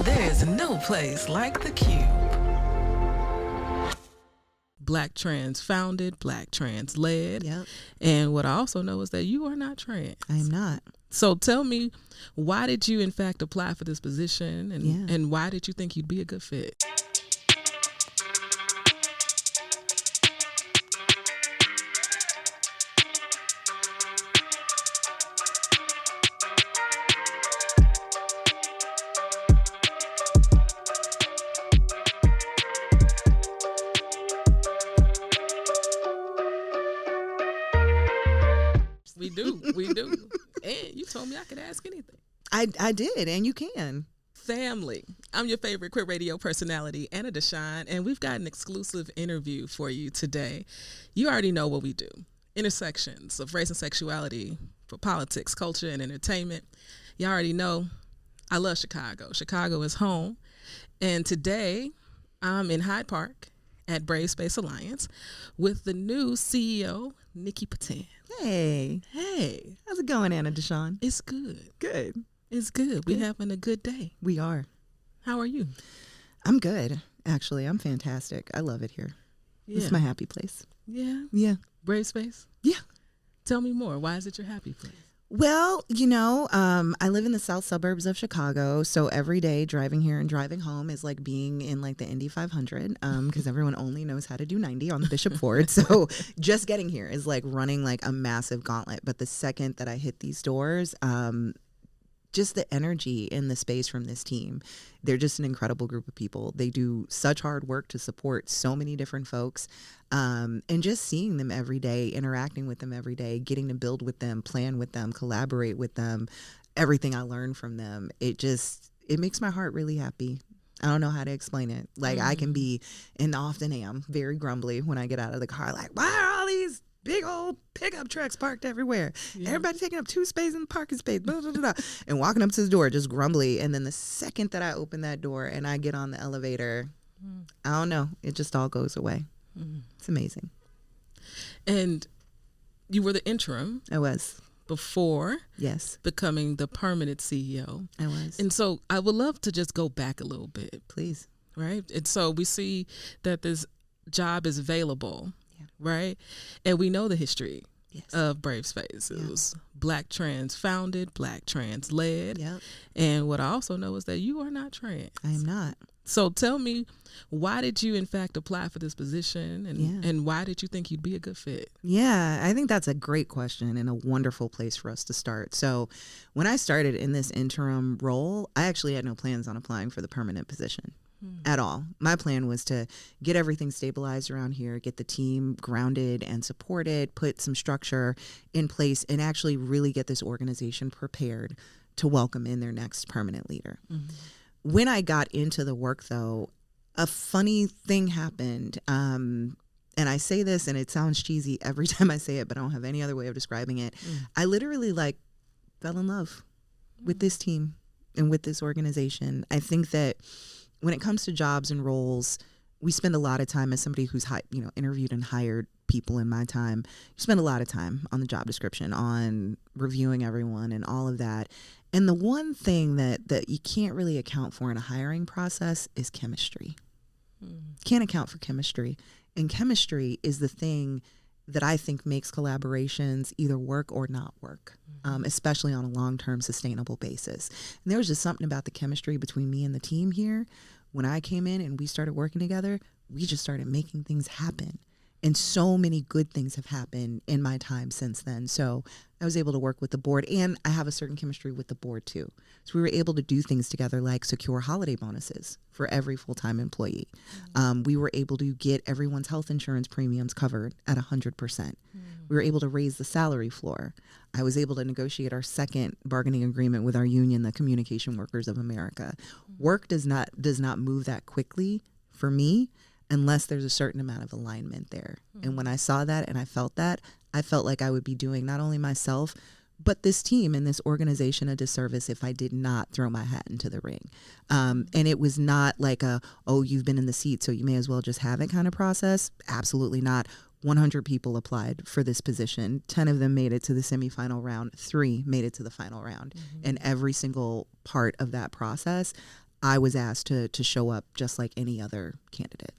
There's no place like the Cube. Black trans founded, Black trans led. Yep. And what I also know is that you are not trans. I am not. So tell me, why did you in fact apply for this position, and why did you think you'd be a good fit? We do. And you told me I could ask anything. I did, and you can. Family. I'm your favorite queer radio personality, Anna DeShawn, and we've got an exclusive interview for you today. You already know what we do. Intersections of race and sexuality for politics, culture, and entertainment. You already know I love Chicago. Chicago is home. And today I'm in Hyde Park at Brave Space Alliance with the new CEO, Nikki Patin. Hey. Hey. How's it going, Anna DeShawn? It's good. Good. It's good. We're having a good day. We are. How are you? I'm good, actually. I'm fantastic. I love it here. Yeah. It's my happy place. Yeah? Yeah. Brave Space? Yeah. Tell me more. Why is it your happy place? Well, I live in the south suburbs of Chicago, so every day driving here and driving home is like being in like the Indy 500 because everyone only knows how to do 90 on the Bishop Ford. So just getting here is like running like a massive gauntlet. But the second that I hit these doors, just the energy in the space from this team, they're just an incredible group of people. They do such hard work to support so many different folks. And just seeing them every day, interacting with them every day, getting to build with them, plan with them, collaborate with them, everything I learned from them, it makes my heart really happy. I don't know how to explain it. Like I can be, and often am, very grumbly when I get out of the car, like, why are all these big old pickup trucks parked everywhere? Yeah. Everybody taking up 2 spaces in the parking space, blah, blah, blah, blah. And walking up to the door, just grumbly. And then the second that I open that door and I get on the elevator, I don't know, it just all goes away. It's amazing. And you were the interim. I was. Before becoming the permanent CEO. I was. And so I would love to just go back a little bit. Please. Right? And so we see that this job is available. Right? And we know the history of Brave Space. It was Black trans founded, Black trans led. Yep. And what I also know is that you are not trans. I am not. So tell me, why did you in fact apply for this position, and why did you think you'd be a good fit? Yeah, I think that's a great question and a wonderful place for us to start. So when I started in this interim role, I actually had no plans on applying for the permanent position. At all. My plan was to get everything stabilized around here, get the team grounded and supported, put some structure in place, and actually really get this organization prepared to welcome in their next permanent leader. When I got into the work, though, a funny thing happened. And I say this, and it sounds cheesy every time I say it, but I don't have any other way of describing it. I literally fell in love with this team and with this organization. I think that when it comes to jobs and roles, we spend a lot of time, as somebody who's interviewed and hired people in my time, you spend a lot of time on the job description, on reviewing everyone and all of that. And the one thing that you can't really account for in a hiring process is chemistry. Can't account for chemistry. And chemistry is the thing that I think makes collaborations either work or not work, especially on a long-term sustainable basis. And there was just something about the chemistry between me and the team here. When I came in and we started working together, we just started making things happen. And so many good things have happened in my time since then. So I was able to work with the board, and I have a certain chemistry with the board too. So we were able to do things together like secure holiday bonuses for every full-time employee. We were able to get everyone's health insurance premiums covered at 100%. We were able to raise the salary floor. I was able to negotiate our second bargaining agreement with our union, the Communication Workers of America. Work does not move that quickly for me unless there's a certain amount of alignment there. And when I saw that and I felt that, I felt like I would be doing not only myself, but this team and this organization a disservice if I did not throw my hat into the ring. And it was not like you've been in the seat, so you may as well just have it kind of process. Absolutely not. 100 people applied for this position. 10 of them made it to the semifinal round. 3 made it to the final round. And every single part of that process, I was asked to show up just like any other candidate.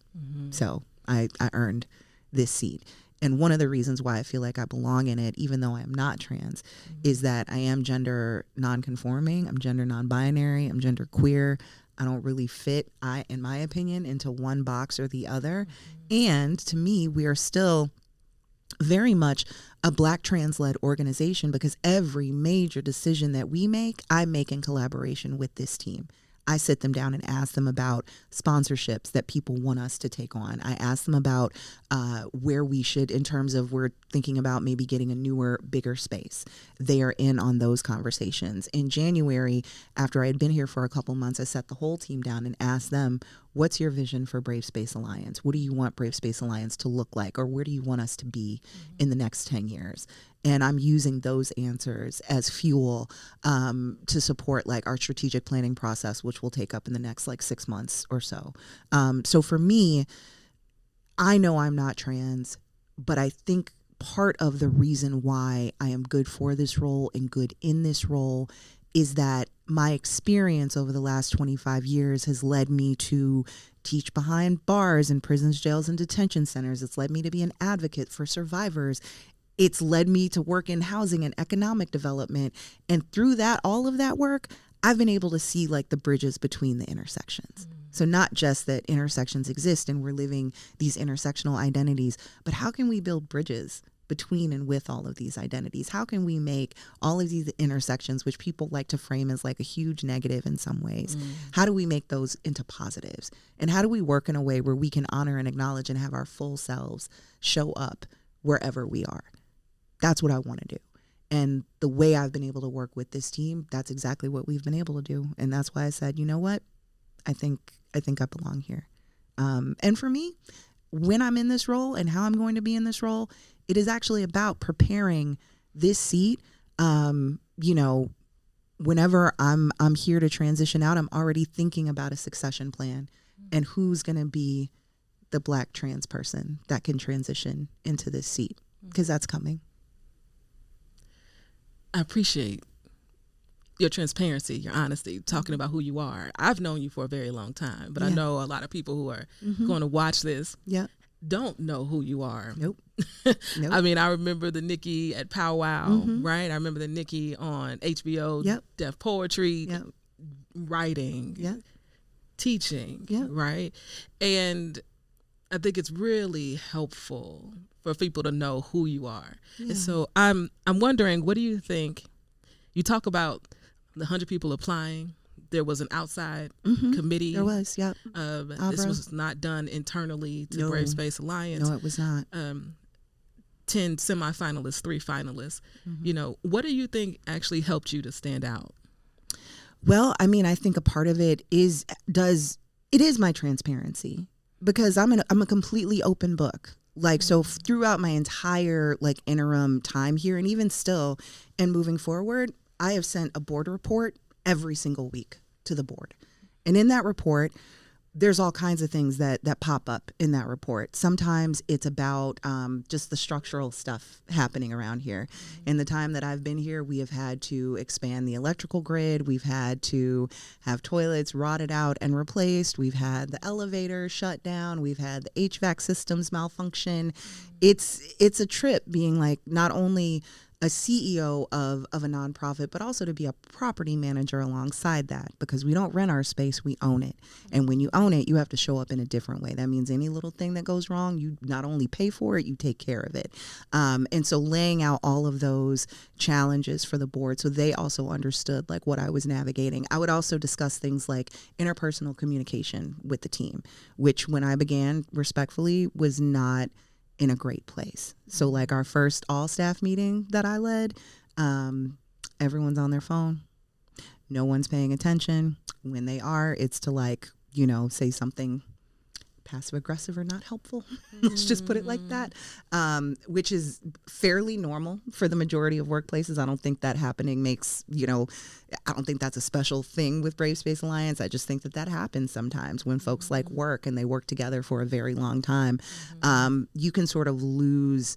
So I earned this seat. And one of the reasons why I feel like I belong in it, even though I am not trans, is that I am gender nonconforming, I'm gender non-binary, I'm gender queer. I don't really fit, in my opinion, into one box or the other. And to me, we are still very much a Black trans-led organization, because every major decision that we make, I make in collaboration with this team. I sit them down and ask them about sponsorships that people want us to take on. I ask them about where we should, in terms of we're thinking about maybe getting a newer, bigger space. They are in on those conversations. In January, after I had been here for a couple months, I sat the whole team down and asked them, what's your vision for Brave Space Alliance? What do you want Brave Space Alliance to look like? Or where do you want us to be in the next 10 years? And I'm using those answers as fuel to support like our strategic planning process, which will take up in the next like 6 months or so. So for me, I know I'm not trans, but I think part of the reason why I am good for this role and good in this role is that my experience over the last 25 years has led me to teach behind bars and prisons, jails, and detention centers. It's led me to be an advocate for survivors. It's led me to work in housing and economic development. And through that, all of that work, I've been able to see like the bridges between the intersections. So not just that intersections exist and we're living these intersectional identities, but how can we build bridges between and with all of these identities? How can we make all of these intersections, which people like to frame as like a huge negative in some ways, how do we make those into positives? And how do we work in a way where we can honor and acknowledge and have our full selves show up wherever we are? That's what I want to do. And the way I've been able to work with this team, that's exactly what we've been able to do. And that's why I said, you know what? I think I belong here. And for me, when I'm in this role and how I'm going to be in this role, it is actually about preparing this seat. You know, whenever I'm here to transition out, I'm already thinking about a succession plan and who's going to be the Black trans person that can transition into this seat, because that's coming. I appreciate your transparency, your honesty, talking about who you are. I've known you for a very long time, but I know a lot of people who are going to watch this don't know who you are. Nope. I mean, I remember the Nikki at Pow Wow, right? I remember the Nikki on HBO, Deaf Poetry, writing, teaching, right? And I think it's really helpful for people to know who you are. And so I'm wondering, what do you think? You talk about the 100 people applying. There was an outside committee. There was, this was not done internally to Brave Space Alliance. No, it was not. 10 semifinalists, 3 finalists. You know, what do you think actually helped you to stand out? Well, I mean, I think a part of it is my transparency, because I'm a completely open book. Like, so throughout my entire like interim time here, and even still and moving forward, I have sent a board report every single week to the board. And in that report, there's all kinds of things that pop up in that report. Sometimes it's about just the structural stuff happening around here. In the time that I've been here, we have had to expand the electrical grid. We've had to have toilets rotted out and replaced. We've had the elevator shut down. We've had the HVAC systems malfunction. It's a trip being like not only a CEO of a nonprofit, but also to be a property manager alongside that, because we don't rent our space, we own it. And when you own it, you have to show up in a different way. That means any little thing that goes wrong, you not only pay for it, you take care of it. And so laying out all of those challenges for the board, so they also understood like what I was navigating. I would also discuss things like interpersonal communication with the team, which when I began, respectfully, was not in a great place. So like our first all staff meeting that I led, everyone's on their phone. No one's paying attention. When they are, it's to like, you know, say something passive aggressive or not helpful. Let's just put it like that, which is fairly normal for the majority of workplaces. I don't think that happening makes, you know, I don't think that's a special thing with Brave Space Alliance. I just think that happens sometimes when folks like work and they work together for a very long time. You can sort of lose,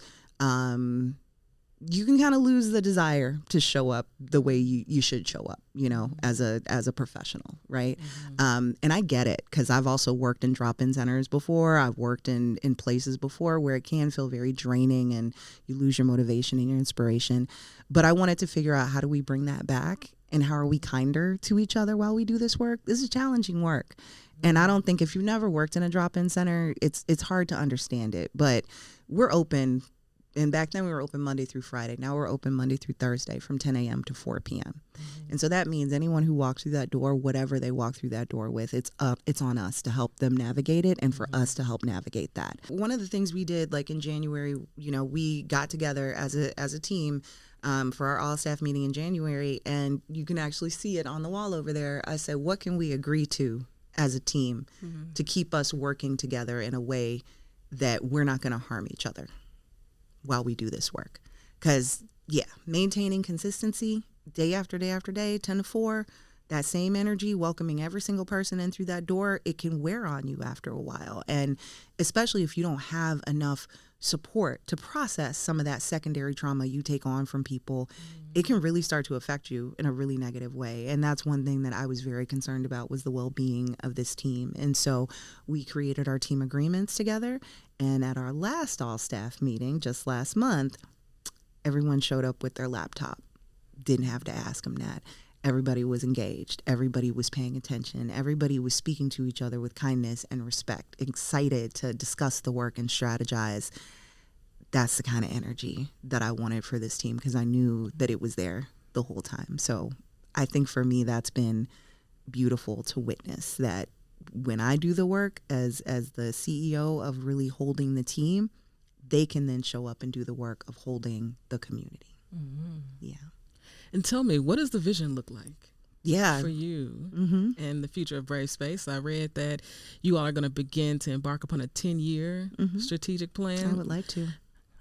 you can kind of lose the desire to show up the way you should show up, you know, as a professional, right? And I get it, because I've also worked in drop-in centers before. I've worked in places before where it can feel very draining and you lose your motivation and your inspiration. But I wanted to figure out, how do we bring that back, and how are we kinder to each other while we do this work? This is challenging work. And I don't think, if you've never worked in a drop-in center, it's hard to understand it. But we're open. And back then we were open Monday through Friday. Now we're open Monday through Thursday from 10 a.m. to 4 p.m. And so that means anyone who walks through that door, whatever they walk through that door with, it's on us to help them navigate it, and for us to help navigate that. One of the things we did, like in January, you know, we got together as a team for our all-staff meeting in January, and you can actually see it on the wall over there. I said, what can we agree to as a team to keep us working together in a way that we're not going to harm each other while we do this work? Because, yeah, maintaining consistency day after day after day, 10 to 4, that same energy, welcoming every single person in through that door, it can wear on you after a while. And especially if you don't have enough support to process some of that secondary trauma you take on from people, it can really start to affect you in a really negative way. And that's one thing that I was very concerned about, was the well-being of this team. And so we created our team agreements together. And at our last all-staff meeting just last month, everyone showed up with their laptop. Didn't have to ask them that. Everybody was engaged. Everybody was paying attention. Everybody was speaking to each other with kindness and respect, excited to discuss the work and strategize. That's the kind of energy that I wanted for this team, because I knew that it was there the whole time. So I think for me, that's been beautiful to witness, that when I do the work as the CEO of really holding the team, they can then show up and do the work of holding the community. Yeah. And tell me, what does the vision look like? Yeah. For you and the future of Brave Space? I read that you all are going to begin to embark upon a 10-year strategic plan. I would like to.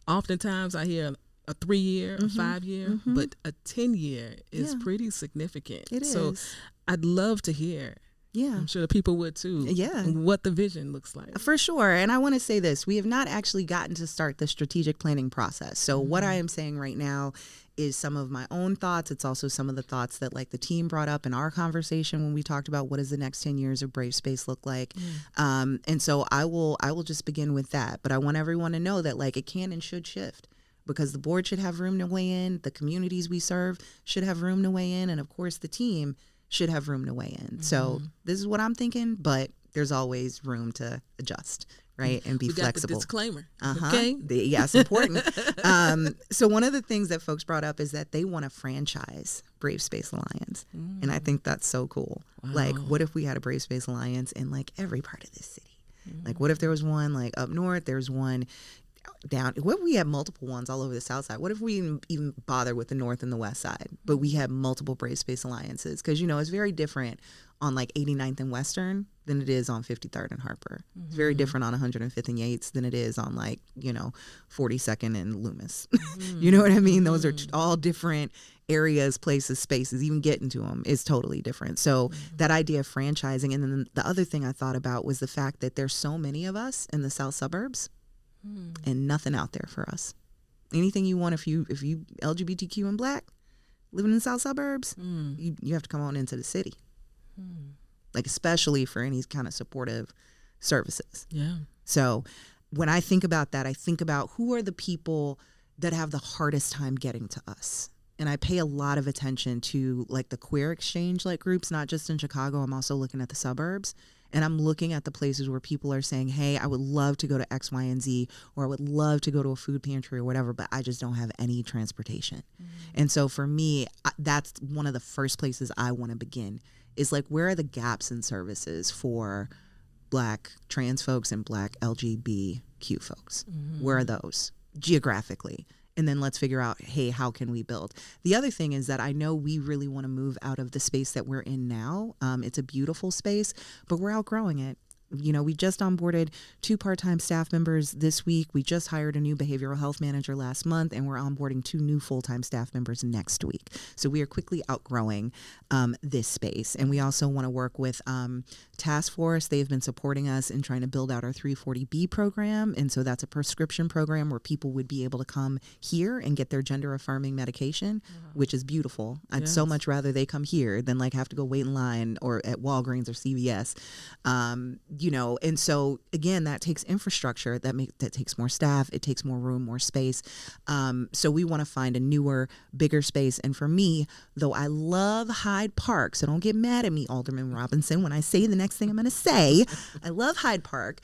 Oftentimes I hear a 3-year, a 5-year, but a 10-year is pretty significant. It so is. I'd love to hear. Yeah. I'm sure the people would too. Yeah. What the vision looks like. For sure. And I want to say this. We have not actually gotten to start the strategic planning process. So what I am saying right now is some of my own thoughts. It's also some of the thoughts that like the team brought up in our conversation when we talked about what does the next 10 years of Brave Space look like. And so I will just begin with that. But I want everyone to know that like it can and should shift, because the board should have room to weigh in. The communities we serve should have room to weigh in. And of course the team should have room to weigh in. So this is what I'm thinking, but there's always room to adjust, right? And be flexible. The disclaimer. Okay. Yes, important. So one of the things that folks brought up is that they want to franchise Brave Space Alliance. And I think that's so cool. Wow. Like, what if we had a Brave Space Alliance in like every part of this city? Like, what if there was one like up north? There's one down. What if we had multiple ones all over the south side? What if we even bother with the north and the west side, but we have multiple Brave Space Alliances? Because, you know, it's very different on like 89th and Western than it is on 53rd and Harper. It's very different on 105th and Yates than it is on like, you know, 42nd and Loomis. You know what I mean? Those are all different areas, places, spaces. Even getting to them is totally different. So that idea of franchising. And then the other thing I thought about was the fact that there's so many of us in the south suburbs and nothing out there for us. Anything you want, if you LGBTQ and Black living in the south suburbs, you have to come on into the city. Like, especially for any kind of supportive services. Yeah. So when I think about that, I think about who are the people that have the hardest time getting to us. And I pay a lot of attention to like the queer exchange like groups, not just in Chicago. I'm also looking at the suburbs. And I'm looking at the places where people are saying, hey, I would love to go to X, Y, and Z, or I would love to go to a food pantry or whatever, but I just don't have any transportation. And so for me, that's one of the first places I want to begin, is like, where are the gaps in services for Black trans folks and Black LGBTQ folks? Where are those geographically? And then let's figure out, hey, how can we build? The other thing is that I know we really want to move out of the space that we're in now. It's a beautiful space, but we're outgrowing it. We just onboarded 2 part-time staff members this week. We just hired a new behavioral health manager last month, and we're onboarding 2 new full-time staff members next week. So we are quickly outgrowing this space. And we also want to work with Task Force. They've been supporting us in trying to build out our 340B program. And so that's a prescription program where people would be able to come here and get their gender-affirming medication, which is beautiful. I'd so much rather they come here than like have to go wait in line or at Walgreens or CVS. And so again, that takes infrastructure, that takes more staff, it takes more room, more space. So we want to find a newer, bigger space. And for me, though I love Hyde Park, so don't get mad at me, Alderman Robinson, when I say the next thing I'm going to say, I love Hyde Park.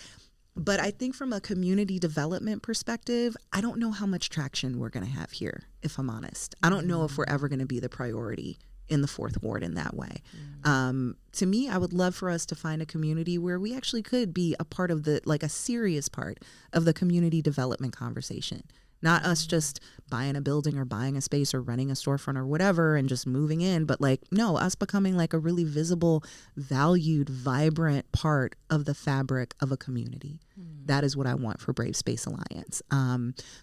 But I think from a community development perspective, I don't know how much traction we're going to have here, if I'm honest. I don't know if we're ever going to be the priority in the 4th Ward in that way. To me, I would love for us to find a community where we actually could be a part of a serious part of the community development conversation. Not us just buying a building or buying a space or renting a storefront or whatever and just moving in, but us becoming like a really visible, valued, vibrant part of the fabric of a community. That is what I want for Brave Space Alliance.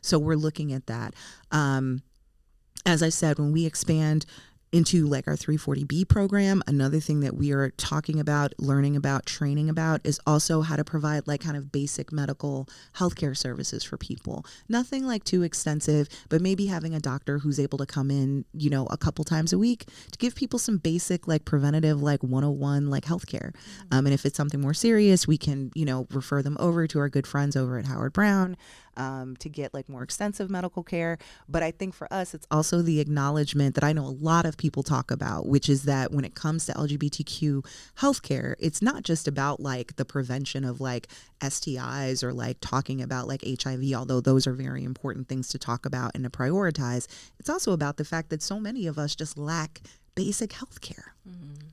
So we're looking at that. As I said, when we expand into like our 340B program, another thing that we are talking about, learning about, training about is also how to provide like kind of basic medical healthcare services for people. Nothing like too extensive, but maybe having a doctor who's able to come in, a couple times a week to give people some basic like preventative like 101 like healthcare. And if it's something more serious, we can, refer them over to our good friends over at Howard Brown to get like more extensive medical care. But I think for us, it's also the acknowledgement that I know a lot of people talk about, which is that when it comes to LGBTQ healthcare, it's not just about like the prevention of like STIs or like talking about like HIV, although those are very important things to talk about and to prioritize. It's also about the fact that so many of us just lack basic health care.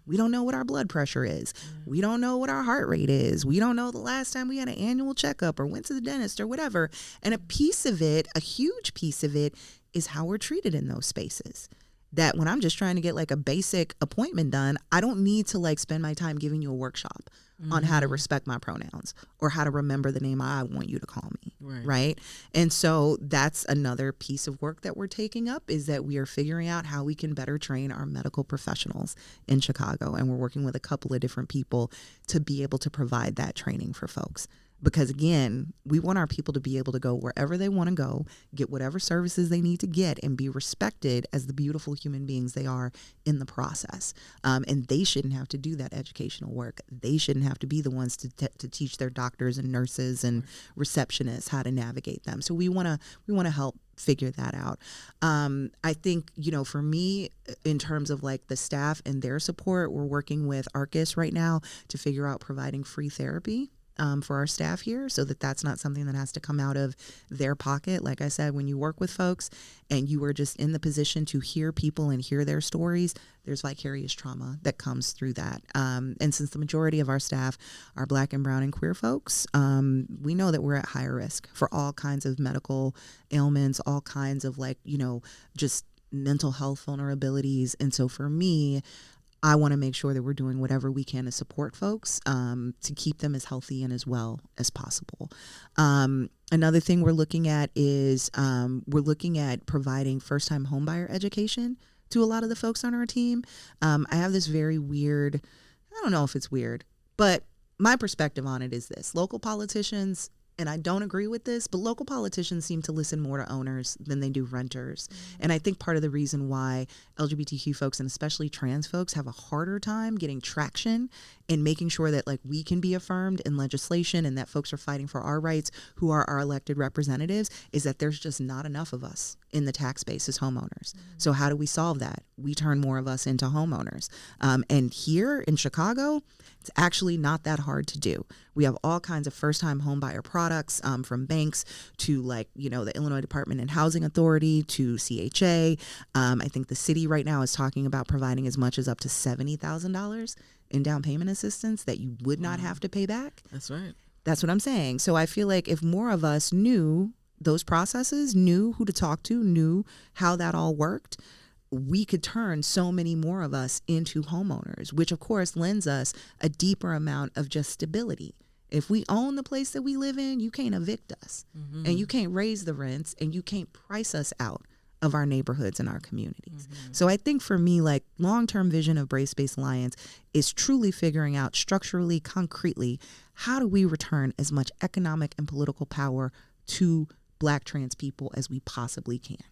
We don't know what our blood pressure is. We don't know what our heart rate is. We don't know the last time we had an annual checkup or went to the dentist or whatever. And a piece of it, a huge piece of it, is how we're treated in those spaces. That when I'm just trying to get like a basic appointment done, I don't need to like spend my time giving you a workshop on how to respect my pronouns or how to remember the name I want you to call me. Right. And so that's another piece of work that we're taking up, is that we are figuring out how we can better train our medical professionals in Chicago. And we're working with a couple of different people to be able to provide that training for folks. Because again, we want our people to be able to go wherever they want to go, get whatever services they need to get, and be respected as the beautiful human beings they are in the process. And they shouldn't have to do that educational work. They shouldn't have to be the ones to teach their doctors and nurses and receptionists how to navigate them. So we want to help figure that out. I think, for me, in terms of like the staff and their support, we're working with ARCIS right now to figure out providing free therapy for our staff here, so that's not something that has to come out of their pocket. Like I said, when you work with folks and you are just in the position to hear people and hear their stories, there's vicarious trauma that comes through that. And since the majority of our staff are Black and brown and queer folks, we know that we're at higher risk for all kinds of medical ailments, all kinds of like, just mental health vulnerabilities. And so for me, I want to make sure that we're doing whatever we can to support folks to keep them as healthy and as well as possible. Another thing we're looking at is we're looking at providing first-time homebuyer education to a lot of the folks on our team. I have this very weird, I don't know if it's weird, but my perspective on it is this. Local politicians, and I don't agree with this, but local politicians seem to listen more to owners than they do renters. And I think part of the reason why LGBTQ folks and especially trans folks have a harder time getting traction and making sure that like we can be affirmed in legislation and that folks are fighting for our rights who are our elected representatives is that there's just not enough of us in the tax base as homeowners. So how do we solve that? We turn more of us into homeowners. And here in Chicago, it's actually not that hard to do. We have all kinds of first-time homebuyer products, from banks to like, the Illinois Department and Housing Authority to CHA. I think the city right now is talking about providing as much as up to $70,000 in down payment assistance that you would not have to pay back. That's right. That's what I'm saying. So I feel like if more of us knew those processes, knew who to talk to, knew how that all worked, we could turn so many more of us into homeowners, which of course lends us a deeper amount of just stability If we own the place that we live in, you can't evict us, and you can't raise the rents, and you can't price us out of our neighborhoods and our communities. So I think for me, like, long-term vision of Brave Space Alliance is truly figuring out structurally, concretely, how do we return as much economic and political power to Black trans people as we possibly can?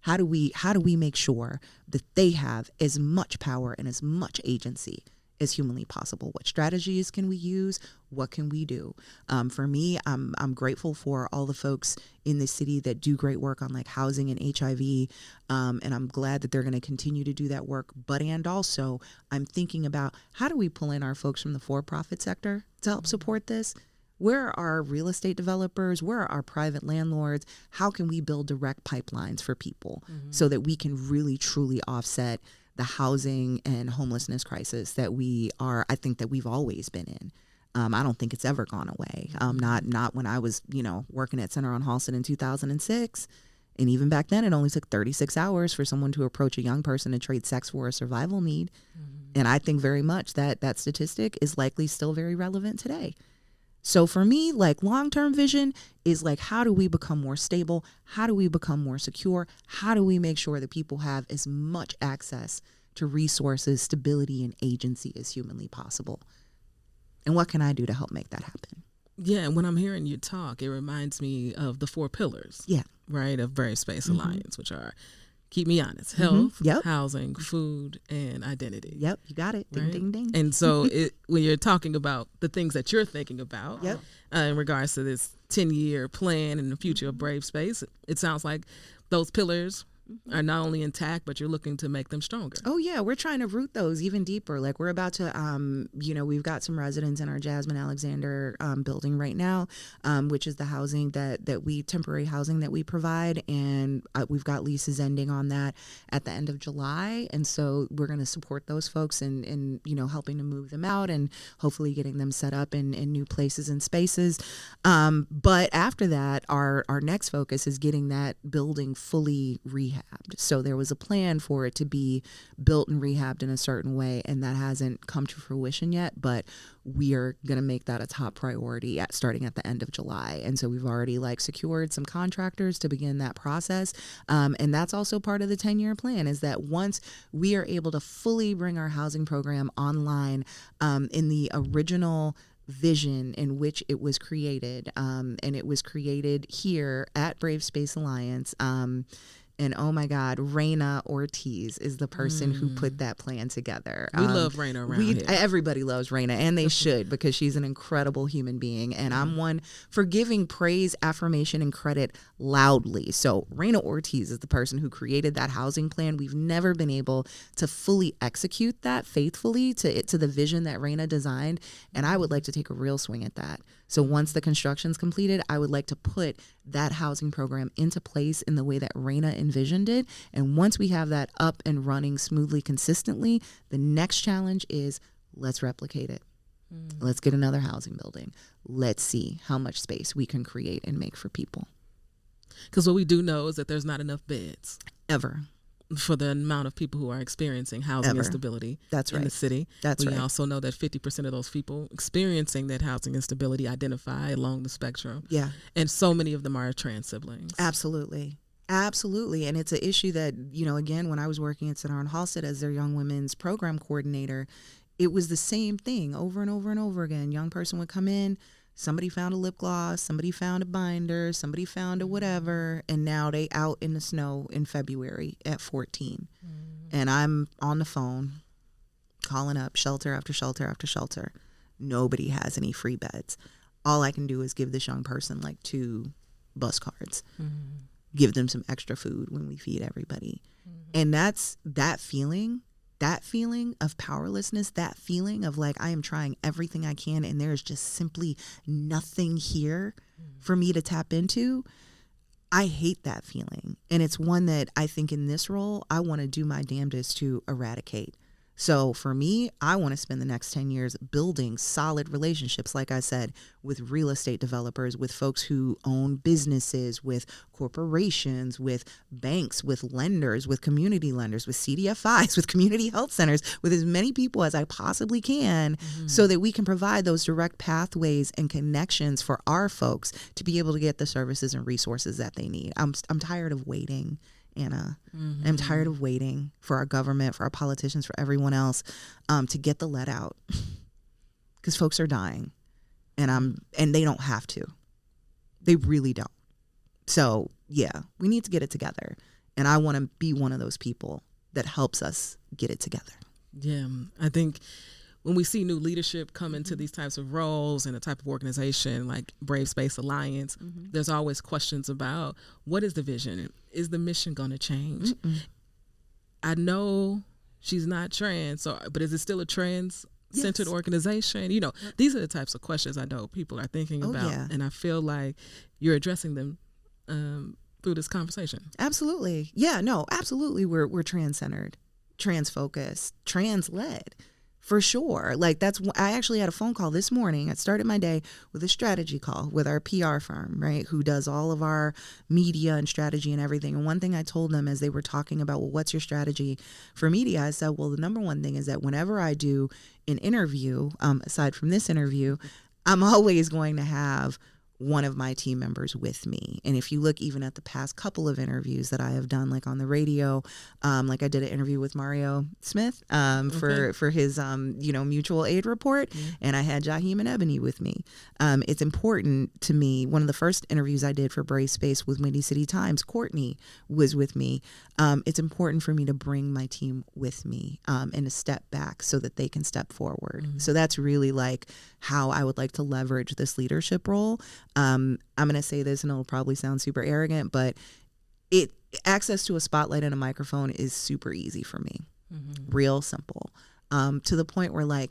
How do we make sure that they have as much power and as much agency as humanly possible? What strategies can we use? What can we do? For me, I'm grateful for all the folks in the city that do great work on like housing and HIV, and I'm glad that they're going to continue to do that work. But and also, I'm thinking about how do we pull in our folks from the for-profit sector to help support this? Where are our real estate developers? Where are our private landlords? How can we build direct pipelines for people so that we can really truly offset the housing and homelessness crisis that I think that we've always been in. I don't think it's ever gone away. Not when I was, working at Center on Halsted in 2006. And even back then, it only took 36 hours for someone to approach a young person and trade sex for a survival need. And I think very much that statistic is likely still very relevant today. So for me, like, long-term vision is like, how do we become more stable? How do we become more secure? How do we make sure that people have as much access to resources, stability, and agency as humanly possible? And what can I do to help make that happen? Yeah, and when I'm hearing you talk, it reminds me of the 4 pillars, right, of Brave Space Alliance, which are, keep me honest, health, housing, food, and identity. Yep, you got it. Ding, right? ding, ding. And so when you're talking about the things that you're thinking about in regards to this 10-year plan and the future of Brave Space, it sounds like those pillars are not only intact, but you're looking to make them stronger. Oh yeah, we're trying to root those even deeper. Like, we're about to, we've got some residents in our Jasmine Alexander building right now, which is the housing temporary housing that we provide, and we've got leases ending on that at the end of July, and so we're going to support those folks in helping to move them out and hopefully getting them set up in new places and spaces. But after that, our next focus is getting that building fully rehabbed. So there was a plan for it to be built and rehabbed in a certain way, and that hasn't come to fruition yet, but we are going to make that a top priority starting at the end of July. And so we've already secured some contractors to begin that process. And that's also part of the 10-year plan, is that once we are able to fully bring our housing program online in the original vision in which it was created, and it was created here at Brave Space Alliance, and oh my God, Raina Ortiz is the person who put that plan together. We love Raina around here. Everybody loves Raina, and they should, because she's an incredible human being. And I'm one for giving praise, affirmation, and credit loudly. So Raina Ortiz is the person who created that housing plan. We've never been able to fully execute that faithfully to the vision that Raina designed. And I would like to take a real swing at that. So once the construction's completed, I would like to put that housing program into place in the way that Raina envisioned it. And once we have that up and running smoothly, consistently, the next challenge is, let's replicate it. Let's get another housing building. Let's see how much space we can create and make for people. Because what we do know is that there's not enough beds. Ever. For the amount of people who are experiencing housing instability in the city. We also know that 50% of those people experiencing that housing instability identify along the spectrum. Yeah. And so many of them are trans siblings. Absolutely. Absolutely. And it's an issue that, again, when I was working at Center on Halsted as their young women's program coordinator, it was the same thing over and over and over again. Young person would come in, somebody found a lip gloss, somebody found a binder, somebody found a whatever, and now they out in the snow in February at 14. And I'm on the phone calling up shelter after shelter after shelter. Nobody has any free beds. All I can do is give this young person 2 bus cards, give them some extra food when we feed everybody. And that's that feeling of powerlessness, that feeling of I am trying everything I can and there's just simply nothing here for me to tap into. I hate that feeling. And it's one that I think in this role, I want to do my damnedest to eradicate. So for me, I want to spend the next 10 years building solid relationships, like I said, with real estate developers, with folks who own businesses, with corporations, with banks, with lenders, with community lenders, with CDFIs, with community health centers, with as many people as I possibly can, so that we can provide those direct pathways and connections for our folks to be able to get the services and resources that they need. I'm tired of waiting, Anna. I'm tired of waiting for our government, for our politicians, for everyone else to get the let out, because folks are dying, and they don't have to. They really don't. So yeah, we need to get it together, and I want to be one of those people that helps us get it together. Yeah, I think when we see new leadership come into these types of roles and a type of organization like Brave Space Alliance, there's always questions about what is the vision? Is the mission going to change? I know she's not trans, but is it still a trans-centered organization? You know, these are the types of questions I know people are thinking about, and I feel like you're addressing them through this conversation. Absolutely. Yeah, no, absolutely. We're trans-centered, trans-focused, trans-led. For sure. Like I actually had a phone call this morning. I started my day with a strategy call with our PR firm, right, who does all of our media and strategy and everything. And one thing I told them as they were talking about, well, what's your strategy for media? I said, well, the number one thing is that whenever I do an interview, aside from this interview, I'm always going to have one of my team members with me. And if you look even at the past couple of interviews that I have done, like on the radio, like I did an interview with Mario Smith for his mutual aid report, and I had Jaheim and Ebony with me. It's important to me. One of the first interviews I did for Brave Space with Windy City Times, Courtney was with me. It's important for me to bring my team with me and to step back so that they can step forward. So that's really like how I would like to leverage this leadership role. I'm going to say this and it'll probably sound super arrogant, but access to a spotlight and a microphone is super easy for me. Real simple. To the point where like,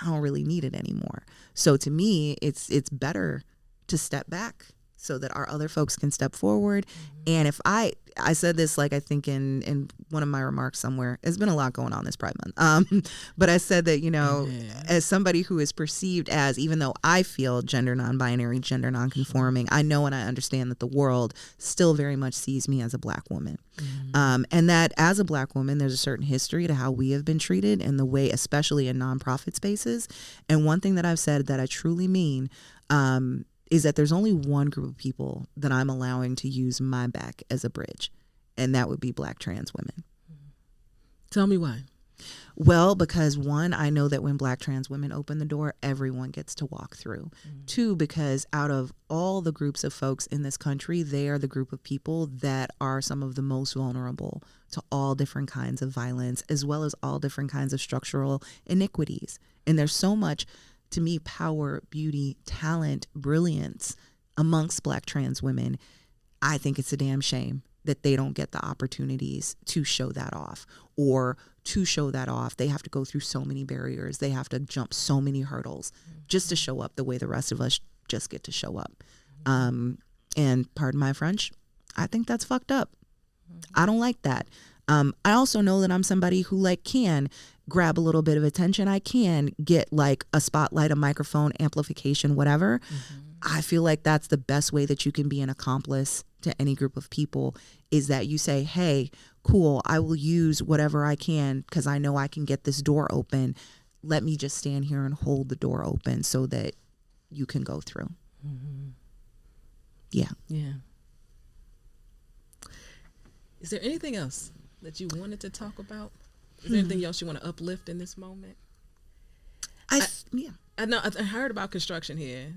I don't really need it anymore. So to me, it's better to step back so that our other folks can step forward. And if I said this, like I think in one of my remarks somewhere, there's been a lot going on this Pride Month. But I said that, as somebody who is perceived as, even though I feel gender non-binary, gender non-conforming, I know and I understand that the world still very much sees me as a Black woman. And that as a Black woman, there's a certain history to how we have been treated and the way, especially in nonprofit spaces. And one thing that I've said that I truly mean, is that there's only one group of people that I'm allowing to use my back as a bridge, and that would be Black trans women. Tell me why. Well, because one, I know that when Black trans women open the door, everyone gets to walk through. Two, because out of all the groups of folks in this country, they are the group of people that are some of the most vulnerable to all different kinds of violence, as well as all different kinds of structural iniquities. And there's so much, to me, power, beauty, talent, brilliance amongst Black trans women. I think it's a damn shame that they don't get the opportunities to show that off, or to show that off, they have to go through so many barriers. They have to jump so many hurdles just to show up the way the rest of us just get to show up. And pardon my French, I think that's fucked up. I don't like that. I also know that I'm somebody who can grab a little bit of attention. I can get like a spotlight, a microphone, amplification, whatever. I feel like that's the best way that you can be an accomplice to any group of people, is that you say, hey, cool, I will use whatever I can because I know I can get this door open. Let me just stand here and hold the door open so that you can go through. Yeah. Is there anything else that you wanted to talk about? Is there anything else you want to uplift in this moment? I know I heard about construction here.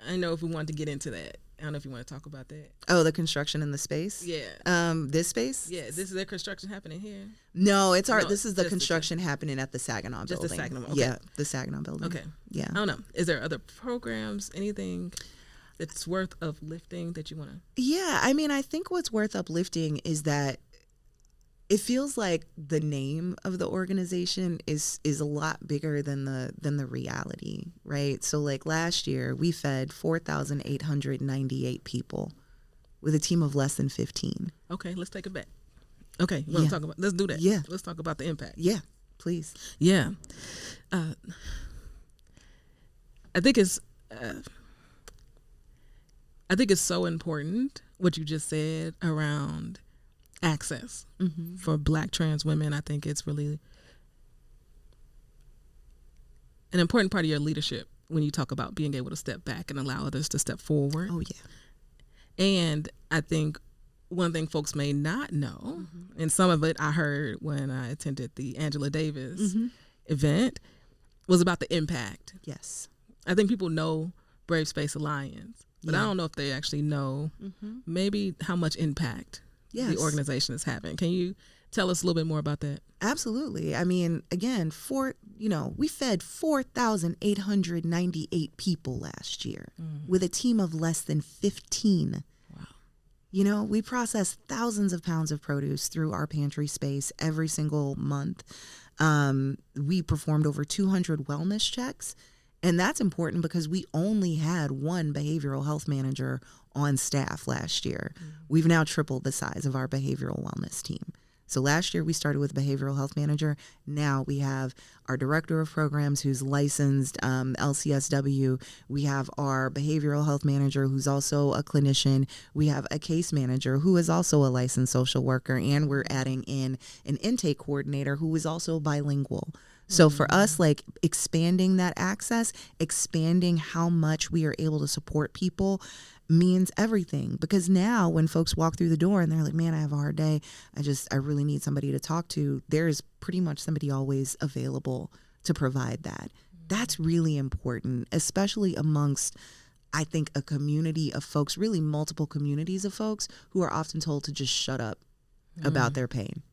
I know if we wanted to get into that. I don't know if you want to talk about that. Oh, the construction in the space? Yeah. This space? Yeah. Is there construction happening here? No, this is the construction happening at the Saginaw building. Just the Saginaw. Okay. Yeah, the Saginaw building. Okay. Yeah. I don't know. Is there other programs, anything that's worth uplifting that you want to? Yeah. I mean, I think what's worth uplifting is that it feels like the name of the organization is a lot bigger than the reality, right? So like last year we fed 4,898 people with a team of less than 15. Okay, let's take it back. Okay, you want to talk about? Let's do that. Yeah, let's talk about the impact. Yeah. Please. Yeah. I think it's so important what you just said around access for Black trans women. I think it's really an important part of your leadership when you talk about being able to step back and allow others to step forward. Oh, yeah. And I think one thing folks may not know, and some of it I heard when I attended the Angela Davis event, was about the impact. Yes. I think people know Brave Space Alliance, but I don't know if they actually know maybe how much impact the organization is having. Can you tell us a little bit more about that? Absolutely. I mean, again, we fed 4,898 people last year with a team of less than 15. Wow. We process thousands of pounds of produce through our pantry space every single month. We performed over 200 wellness checks. And that's important because we only had one behavioral health manager on staff last year. We've now tripled the size of our behavioral wellness team. So last year we started with a behavioral health manager. Now we have our director of programs who's licensed LCSW. We have our behavioral health manager who's also a clinician. We have a case manager who is also a licensed social worker. And we're adding in an intake coordinator who is also bilingual. So for us, like expanding that access, expanding how much we are able to support people means everything. Because now when folks walk through the door and they're like, man, I have a hard day, I really need somebody to talk to, there's pretty much somebody always available to provide that. That's really important, especially amongst, I think, a community of folks, really multiple communities of folks who are often told to just shut up about their pain.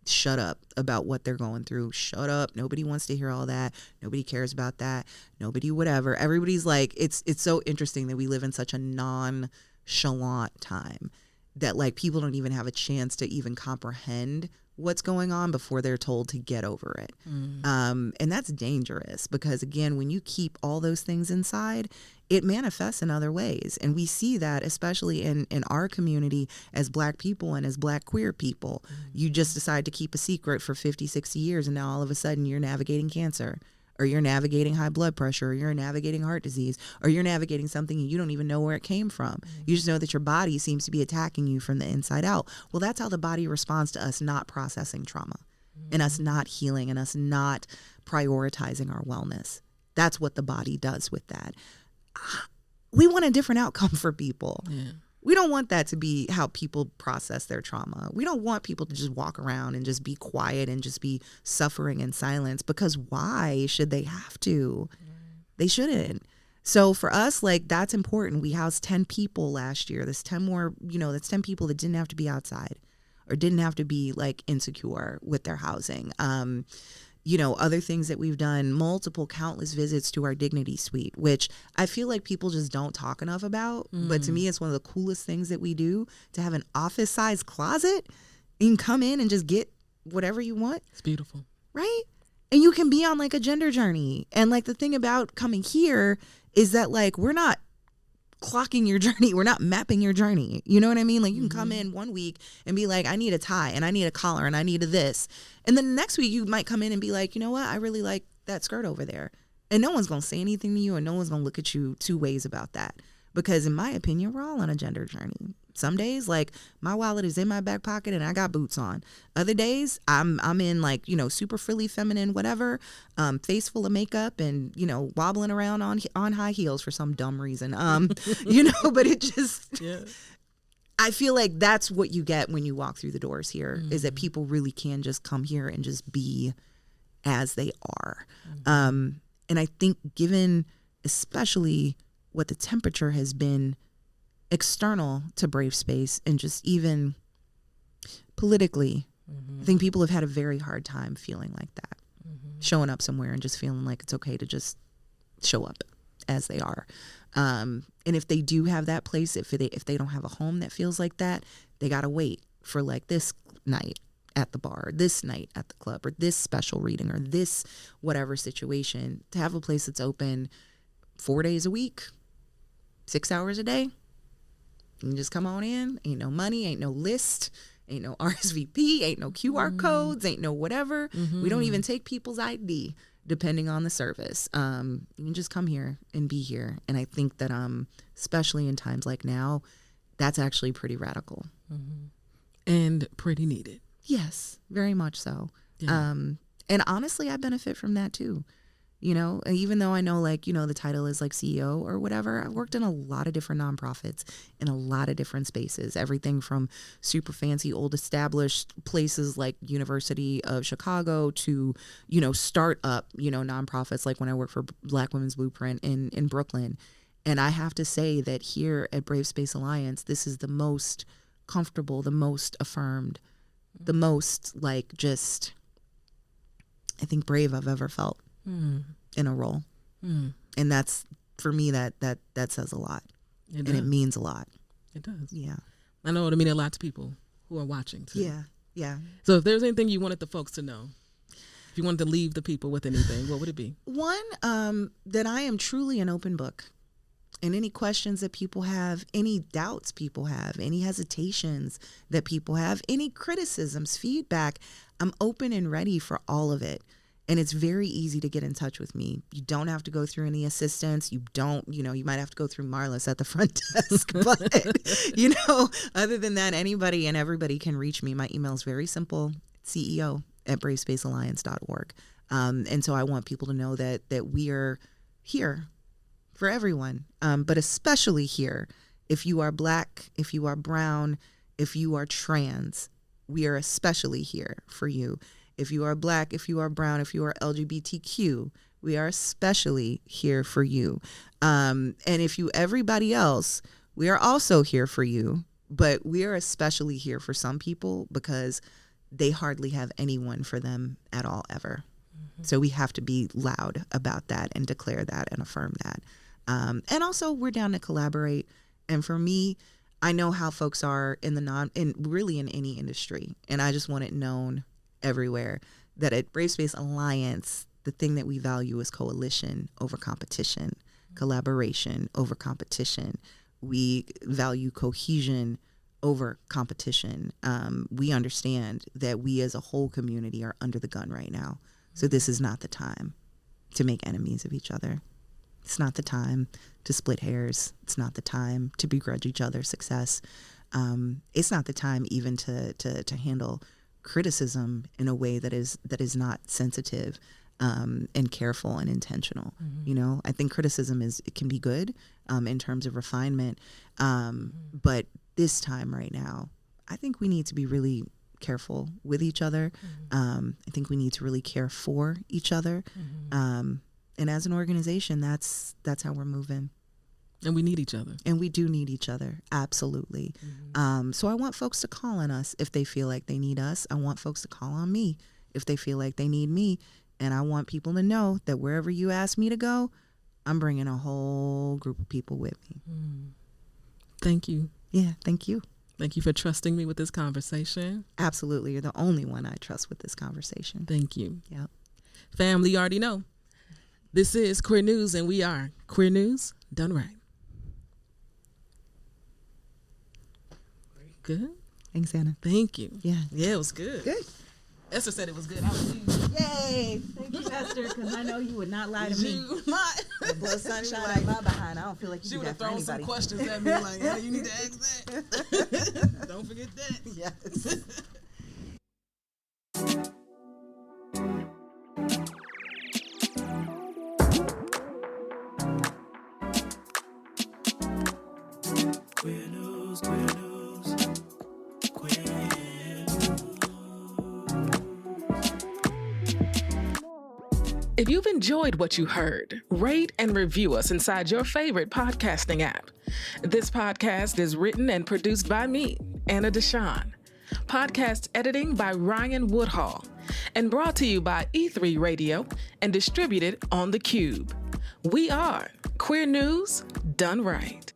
Shut up about what they're going through. Shut up. Nobody wants to hear all that. Nobody cares about that. Nobody whatever. Everybody's like, it's so interesting that we live in such a nonchalant time that like people don't even have a chance to even comprehend what's going on before they're told to get over it. And that's dangerous because, again, when you keep all those things inside, it manifests in other ways. And we see that especially in our community as Black people and as Black queer people. You just decide to keep a secret for 50, 60 years, and now all of a sudden you're navigating cancer, or you're navigating high blood pressure, or you're navigating heart disease, or you're navigating something and you don't even know where it came from. You just know that your body seems to be attacking you from the inside out. Well, that's how the body responds to us not processing trauma and us not healing and us not prioritizing our wellness. That's what the body does with that. We want a different outcome for people. Yeah. We don't want that to be how people process their trauma. We don't want people to just walk around and just be quiet and just be suffering in silence, because why should they have to? They shouldn't. So for us, like, that's important. We housed 10 people last year. There's 10 more, that's 10 people that didn't have to be outside or didn't have to be like insecure with their housing. Other things that we've done, countless visits to our Dignity Suite, which I feel like people just don't talk enough about. But to me, it's one of the coolest things that we do, to have an office-sized closet. You can come in and just get whatever you want. It's beautiful. Right? And you can be on like a gender journey. And like the thing about coming here is that like we're not clocking your journey. We're not mapping your journey. You know what I mean? Like you can come in one week and be like, I need a tie and I need a collar and I need a this. And then the next week you might come in and be like, you know what? I really like that skirt over there. And no one's going to say anything to you, and no one's going to look at you two ways about that. Because in my opinion, we're all on a gender journey. Some days, like, my wallet is in my back pocket and I got boots on. Other days, I'm in like, super frilly feminine, whatever, face full of makeup and, wobbling around on high heels for some dumb reason. But it just, I feel like that's what you get when you walk through the doors here, is that people really can just come here and just be as they are. And I think given especially what the temperature has been external to Brave Space and just even politically, I think people have had a very hard time feeling like that, showing up somewhere and just feeling like it's okay to just show up as they are. And if they do have that place, if they don't have a home that feels like that, they got to wait for like this night at the bar, this night at the club, or this special reading, or this whatever situation, to have a place that's open 4 days a week, 6 hours a day. You can just come on in. Ain't no money, ain't no list, Ain't no RSVP, ain't no QR codes, ain't no whatever. We don't even take people's ID depending on the service. You can just come here and be here. And I think that especially in times like now, that's actually pretty radical. And pretty needed. Yes, very much so. Yeah. And honestly, I benefit from that too. You know, even though I know, like, you know, the title is like CEO or whatever, I worked in a lot of different nonprofits in a lot of different spaces, everything from super fancy old established places like University of Chicago to, you know, startup, you know, nonprofits like when I worked for Black Women's Blueprint in Brooklyn. And I have to say that here at Brave Space Alliance, this is the most comfortable, the most affirmed, the most like just, I think, brave I've ever felt. In a role. And that's, for me, that says a lot. And it means a lot. It does. Yeah. I know it'll mean a lot to people who are watching too. Yeah. Yeah. So if there's anything you wanted the folks to know, if you wanted to leave the people with anything, what would it be? One, that I am truly an open book. And any questions that people have, any doubts people have, any hesitations that people have, any criticisms, feedback, I'm open and ready for all of it. And it's very easy to get in touch with me. You don't have to go through any assistance. You don't, you know, you might have to go through Marlis at the front desk. But, you know, other than that, anybody and everybody can reach me. My email is very simple, CEO@bravespacealliance.org. And so I want people to know that we are here for everyone, but especially here. If you are Black, if you are brown, if you are trans, we are especially here for you. If you are Black, if you are brown, if you are LGBTQ, we are especially here for you. And if you, everybody else, we are also here for you, but we are especially here for some people because they hardly have anyone for them at all ever. So we have to be loud about that and declare that and affirm that. And also we're down to collaborate. And for me, I know how folks are really in any industry. And I just want it known everywhere that at Brave Space Alliance, the thing that we value is coalition over competition, collaboration over competition. We value cohesion over competition. We understand that we as a whole community are under the gun right now. So this is not the time to make enemies of each other. It's not the time to split hairs. It's not the time to begrudge each other's success. It's not the time even to handle criticism in a way that is not sensitive and careful and intentional. You know, I think criticism it can be good in terms of refinement, but this time right now, I think we need to be really careful with each other. I think we need to really care for each other, and as an organization, that's how we're moving. And we need each other. And we do need each other. Absolutely. So I want folks to call on us if they feel like they need us. I want folks to call on me if they feel like they need me. And I want people to know that wherever you ask me to go, I'm bringing a whole group of people with me. Thank you. Yeah, thank you. Thank you for trusting me with this conversation. Absolutely. You're the only one I trust with this conversation. Thank you. Yep. Family, you already know. This is Queer News, and we are Queer News done right. Good. Thanks, Anna. Thank you. Yeah. Yeah, it was good. Good. Esther said it was good. I was Yay. Thank you, Esther, because I know you would not lie to me. Not. The blood sunshine out my behind. I don't feel like you She do would have that for thrown anybody. some questions at me like, hey, you need to ask that. Don't forget that. Yes. Queer news, queer news, queer news. If you've enjoyed what you heard, rate and review us inside your favorite podcasting app. This podcast is written and produced by me, Anna DeShawn. Podcast editing by Ryan Woodhall. And brought to you by E3 Radio and distributed on The Cube. We are Queer News Done Right.